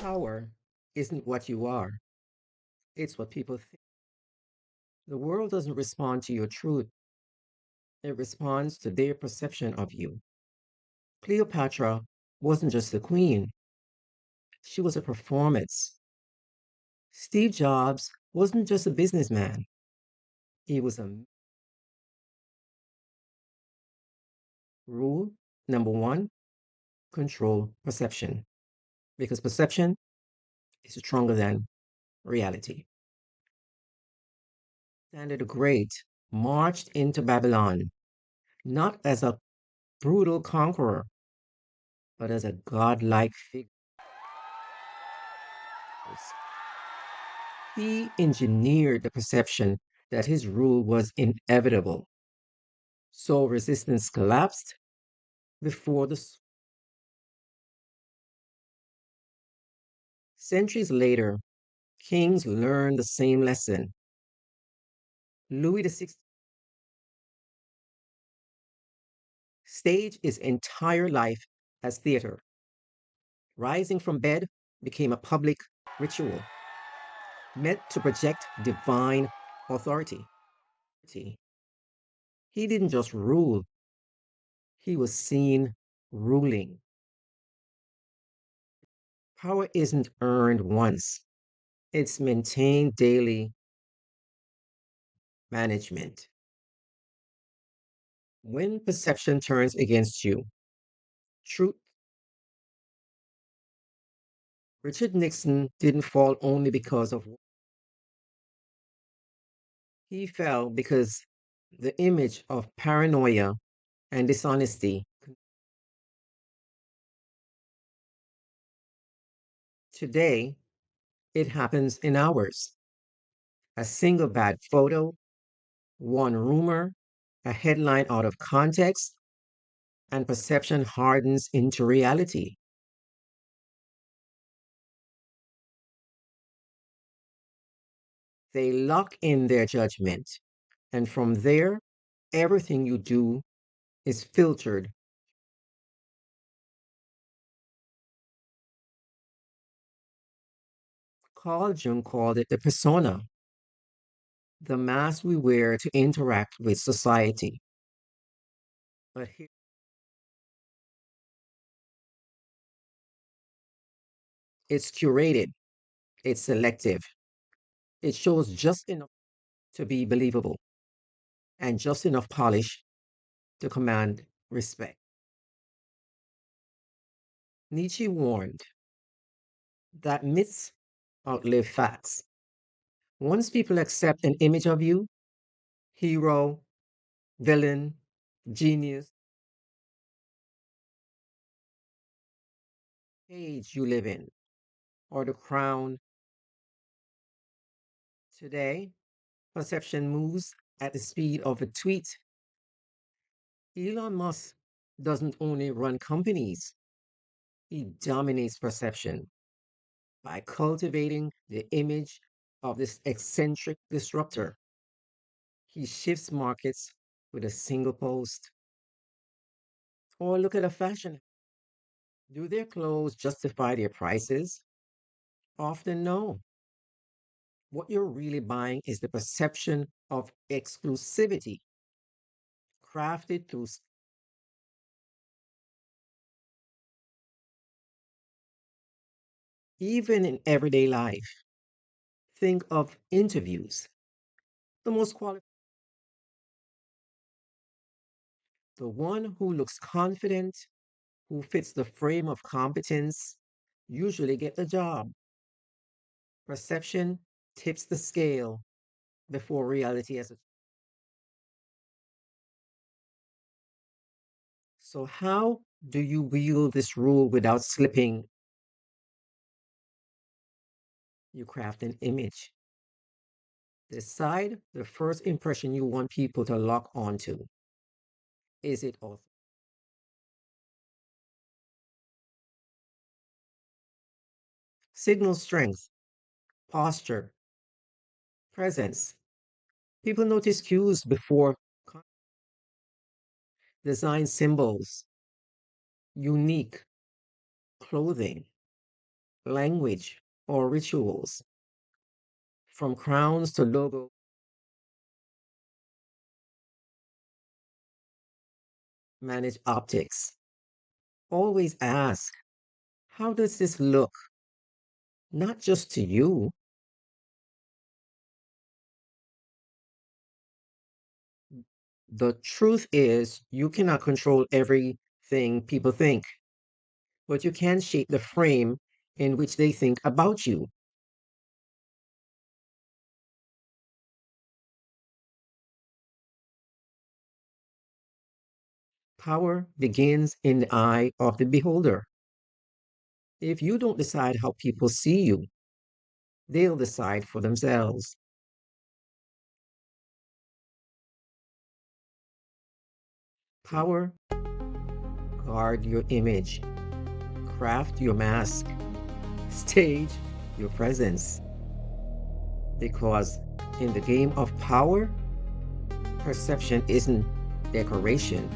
Power isn't what you are, it's what people think. The world doesn't respond to your truth, it responds to their perception of you. Cleopatra wasn't just a queen, she was a performance. Steve Jobs wasn't just a businessman, he was a rule. Number one, control perception, because perception is stronger than reality. Alexander the Great marched into Babylon not as a brutal conqueror, but as a godlike figure. He engineered the perception that his rule was inevitable. So resistance collapsed before the centuries later, kings learned the same lesson. Louis XVI staged his entire life as theater. Rising from bed became a public ritual meant to project divine authority. He didn't just rule, he was seen ruling. Power isn't earned once, it's maintained daily management. When perception turns against you, truth. Richard Nixon didn't fall only because of he fell because the image of paranoia and dishonesty. Today, it happens in hours. A single bad photo, one rumor, a headline out of context, and perception hardens into reality. They lock in their judgment, and from there, everything you do is filtered. Carl Jung called it the persona, the mask we wear to interact with society. But it's curated, it's selective, it shows just enough to be believable and just enough polish to command respect. Nietzsche warned that myths outlive facts. Once people accept an image of you, hero, villain, genius, age you live in, or the crown, today, perception moves at the speed of a tweet. Elon Musk doesn't only run companies, he dominates perception by cultivating the image of this eccentric disruptor. He shifts markets with a single post. Or look at a fashion. Do their clothes justify their prices? Often no. What you're really buying is the perception of exclusivity, crafted through even in everyday life. Think of interviews. The most qualified, the one who looks confident, who fits the frame of competence, usually get the job. Perception tips the scale before reality has a. So, how do you wield this rule without slipping? You craft an image. Decide the first impression you want people to lock onto. Is it auth- signal strength, posture, presence? People notice cues before design symbols, unique clothing, language, or rituals. From crowns to logo, manage optics. Always ask, how does this look? Not just to you. The truth is, you cannot control everything people think, but you can shape the frame in which they think about you. Power begins in the eye of the beholder. If you don't decide how people see you, they'll decide for themselves. Power, guard your image, craft your mask, stage your presence. Because in the game of power, perception isn't decoration,